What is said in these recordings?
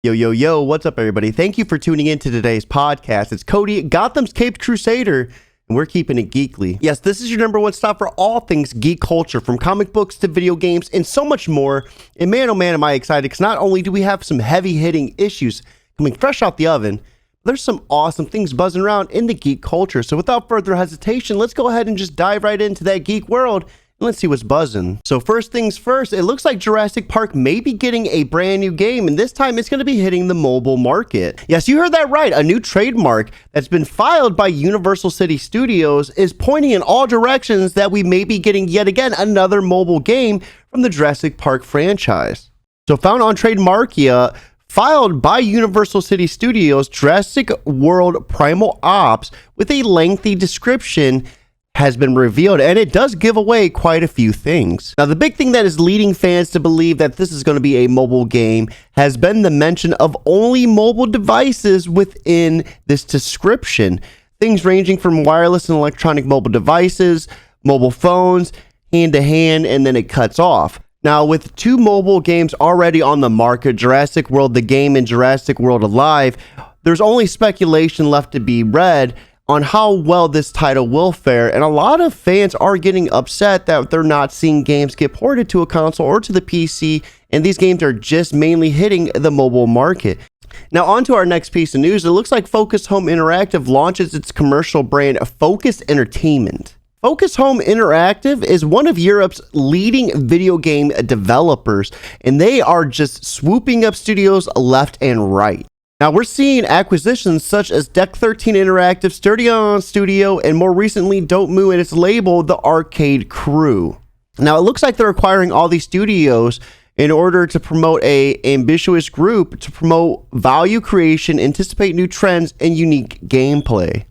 Yo, what's up, everybody? Thank you for tuning in to today's podcast. It's Cody, Gotham's Caped Crusader, and we're keeping it geekly. Yes, this is your number one stop for all things geek culture, from comic books to video games and so much more. And man, oh man, am I excited, because not only do we have some heavy-hitting issues coming fresh out the oven, there's some awesome things buzzing around in the geek culture. So without further hesitation, let's go ahead and just dive right into that geek world. Let's see what's buzzing. So first things first, it looks like Jurassic Park may be getting a brand new game, and this time it's going to be hitting the mobile market. Yes, you heard that right. A new trademark that's been filed by Universal City Studios is pointing in all directions that we may be getting yet again another mobile game from the Jurassic Park franchise. So found on Trademarkia, filed by Universal City Studios, Jurassic World Primal Ops with a lengthy description has been revealed, and it does give away quite a few things. Now, the big thing that is leading fans to believe that this is going to be a mobile game has been the mention of only mobile devices within this description. Things ranging from wireless and electronic mobile devices, mobile phones, hand-to-hand, and then it cuts off. Now, with two mobile games already on the market, Jurassic World the Game and Jurassic World Alive, there's only speculation left to be read on how well this title will fare, and a lot of fans are getting upset that they're not seeing games get ported to a console or to the PC, and these games are just mainly hitting the mobile market. Now, on to our next piece of news. It looks like Focus Home Interactive launches its commercial brand Focus Entertainment. Focus Home Interactive is one of Europe's leading video game developers, and they are just swooping up studios left and right. Now, we're seeing acquisitions such as Deck 13 Interactive, Sturdion Studio, and more recently, Dotemu and its label, The Arcade Crew. Now, it looks like they're acquiring all these studios in order to promote an ambitious group to promote value creation, anticipate new trends, and unique gameplay.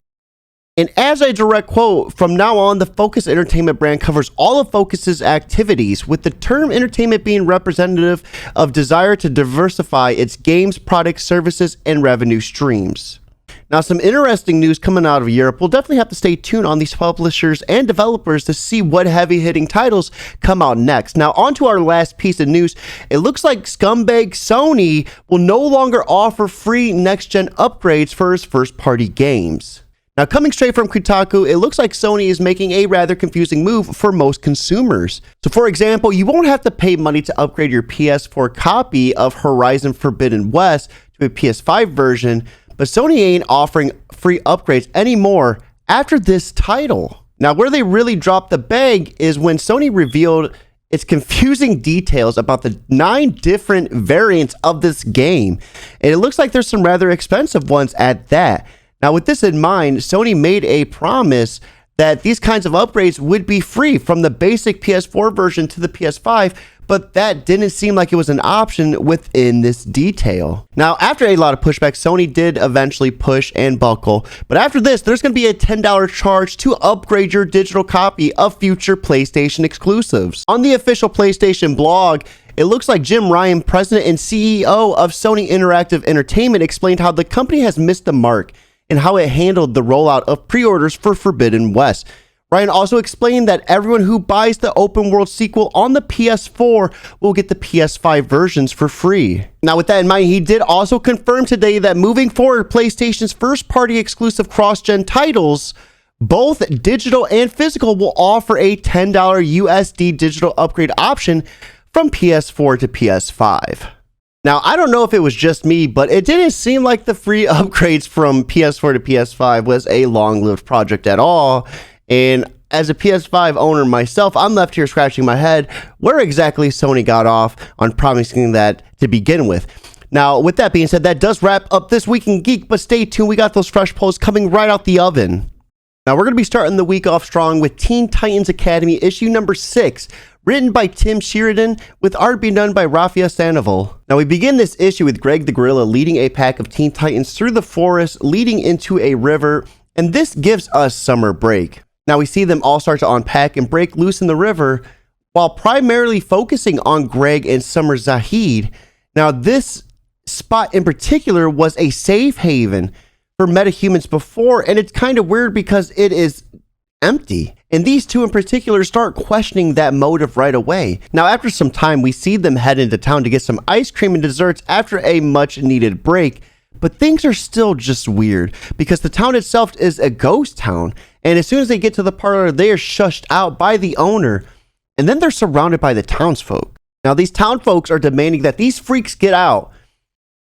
And as a direct quote, from now on, the Focus Entertainment brand covers all of Focus's activities, with the term entertainment being representative of desire to diversify its games, products, services, and revenue streams. Now, some interesting news coming out of Europe. We'll definitely have to stay tuned on these publishers and developers to see what heavy-hitting titles come out next. Now, on to our last piece of news. It looks like scumbag Sony will no longer offer free next-gen upgrades for its first-party games. Now, coming straight from Kotaku, it looks like Sony is making a rather confusing move for most consumers. So, for example, you won't have to pay money to upgrade your PS4 copy of Horizon Forbidden West to a PS5 version, but Sony ain't offering free upgrades anymore after this title. Now, where they really dropped the bag is when Sony revealed its confusing details about the 9 different variants of this game, and it looks like there's some rather expensive ones at that. Now, with this in mind, Sony made a promise that these kinds of upgrades would be free from the basic PS4 version to the PS5, but that didn't seem like it was an option within this detail. Now, after a lot of pushback, Sony did eventually push and buckle, but after this, there's going to be a $10 charge to upgrade your digital copy of future PlayStation exclusives. On the official PlayStation blog, it looks like Jim Ryan, president and CEO of Sony Interactive Entertainment, explained how the company has missed the mark and how it handled the rollout of pre-orders for Forbidden West. Ryan also explained that everyone who buys the open world sequel on the PS4 will get the PS5 versions for free. Now, with that in mind, he did also confirm today that moving forward, PlayStation's first-party exclusive cross-gen titles, both digital and physical, will offer a $10 USD digital upgrade option from PS4 to PS5. Now, I don't know if it was just me, but it didn't seem like the free upgrades from PS4 to PS5 was a long-lived project at all. And as a PS5 owner myself, I'm left here scratching my head where exactly Sony got off on promising that to begin with. Now, with that being said, that does wrap up This Week in Geek, but stay tuned. We got those fresh posts coming right out the oven. Now, we're going to be starting the week off strong with Teen Titans Academy issue number 6, written by Tim Sheridan, with art being done by Rafael Sandoval. Now, we begin this issue with Greg the Gorilla leading a pack of Teen Titans through the forest, leading into a river, and this gives us summer break. Now, we see them all start to unpack and break loose in the river, while primarily focusing on Greg and Summer Zahid. Now, this spot in particular was a safe haven for metahumans before, and it's kind of weird because it is empty. And these two in particular start questioning that motive right away. Now, after some time, we see them head into town to get some ice cream and desserts after a much needed break. But things are still just weird because the town itself is a ghost town. And as soon as they get to the parlor, they are shushed out by the owner. And then they're surrounded by the townsfolk. Now, these townfolks are demanding that these freaks get out.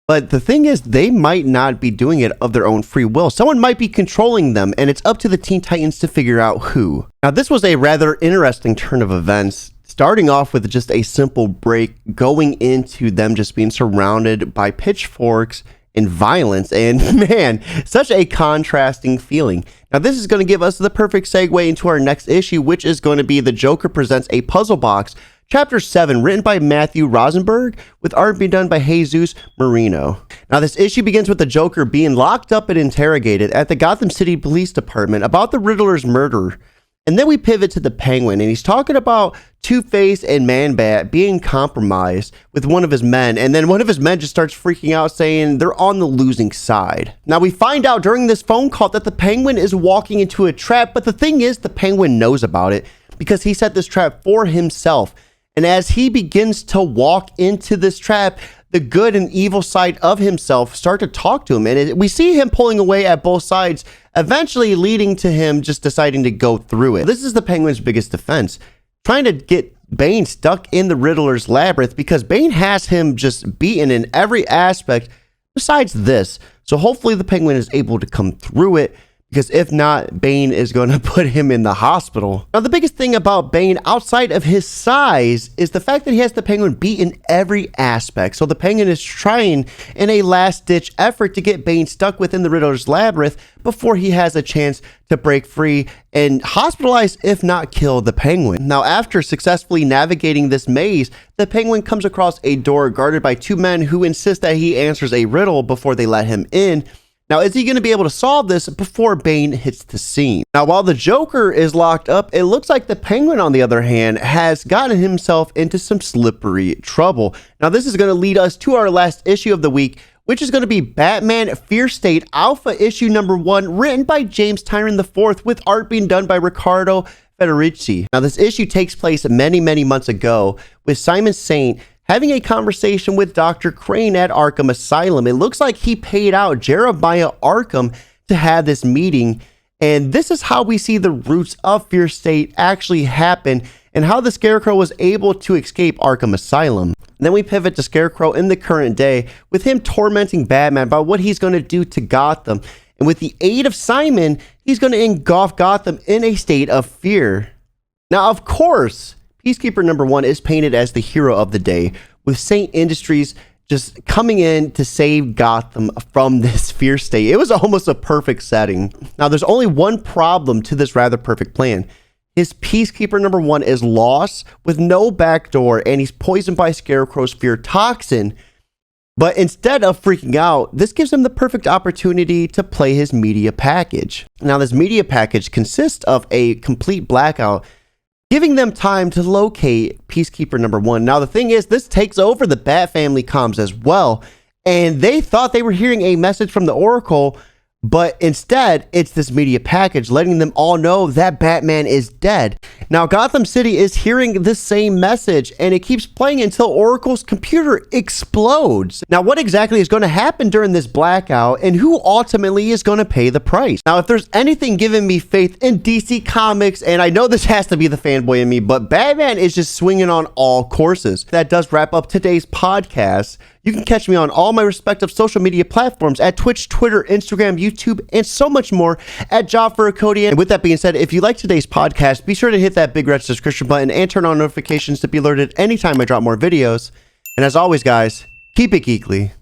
But the thing is, they might not be doing it of their own free will. Someone might be controlling them, and it's up to the Teen Titans to figure out who. Now, this was a rather interesting turn of events, starting off with just a simple break, going into them just being surrounded by pitchforks and violence, and man, such a contrasting feeling. Now, this is going to give us the perfect segue into our next issue, which is going to be The Joker Presents a Puzzlebox, Chapter 7, written by Matthew Rosenberg, with art being done by Jesus Marino. Now, this issue begins with the Joker being locked up and interrogated at the Gotham City Police Department about the Riddler's murder. And then we pivot to the Penguin, and he's talking about Two-Face and Man-Bat being compromised with one of his men, and then one of his men just starts freaking out, saying they're on the losing side. Now, we find out during this phone call that the Penguin is walking into a trap, but the thing is, the Penguin knows about it because he set this trap for himself. And as he begins to walk into this trap, the good and evil side of himself start to talk to him. And we see him pulling away at both sides, eventually leading to him just deciding to go through it. This is the Penguin's biggest defense, trying to get Bane stuck in the Riddler's labyrinth because Bane has him just beaten in every aspect besides this. So hopefully the Penguin is able to come through it, because if not, Bane is going to put him in the hospital. Now, the biggest thing about Bane outside of his size is the fact that he has the Penguin beat in every aspect. So the Penguin is trying in a last-ditch effort to get Bane stuck within the Riddler's labyrinth before he has a chance to break free and hospitalize, if not kill, the Penguin. Now, after successfully navigating this maze, the Penguin comes across a door guarded by two men who insist that he answers a riddle before they let him in. Now, is he going to be able to solve this before Bane hits the scene? Now, while the Joker is locked up, it looks like the Penguin, on the other hand, has gotten himself into some slippery trouble. Now, this is going to lead us to our last issue of the week, which is going to be Batman Fear State Alpha issue number 1, written by James Tynion IV, with art being done by Riccardo Federici. Now, this issue takes place many, many months ago, with Simon Saint having a conversation with Dr. Crane at Arkham Asylum. It looks like he paid out Jeremiah Arkham to have this meeting, and this is how we see the roots of Fear State actually happen and how the Scarecrow was able to escape Arkham Asylum. And then we pivot to Scarecrow in the current day, with him tormenting Batman about what he's going to do to Gotham. And with the aid of Simon, he's going to engulf Gotham in a state of fear. Now, of course, Peacekeeper number 1 is painted as the hero of the day, with Saint Industries just coming in to save Gotham from this fear state. It was almost a perfect setting. Now, there's only one problem to this rather perfect plan. His Peacekeeper number 1 is lost with no backdoor, and he's poisoned by Scarecrow's fear toxin. But instead of freaking out, this gives him the perfect opportunity to play his media package. Now, this media package consists of a complete blackout, giving them time to locate Peacekeeper number 1. Now, the thing is, this takes over the Bat Family comms as well, and they thought they were hearing a message from the Oracle, but instead, it's this media package letting them all know that Batman is dead. Now, Gotham City is hearing the same message, and it keeps playing until Oracle's computer explodes. Now, what exactly is going to happen during this blackout, and who ultimately is going to pay the price? Now, if there's anything giving me faith in DC Comics, and I know this has to be the fanboy in me, but Batman is just swinging on all courses. That does wrap up today's podcast. You can catch me on all my respective social media platforms at Twitch, Twitter, Instagram, YouTube, and so much more at Job for a Cody. And with that being said, if you like today's podcast, be sure to hit that big red subscription button and turn on notifications to be alerted anytime I drop more videos. And as always, guys, keep it geekly.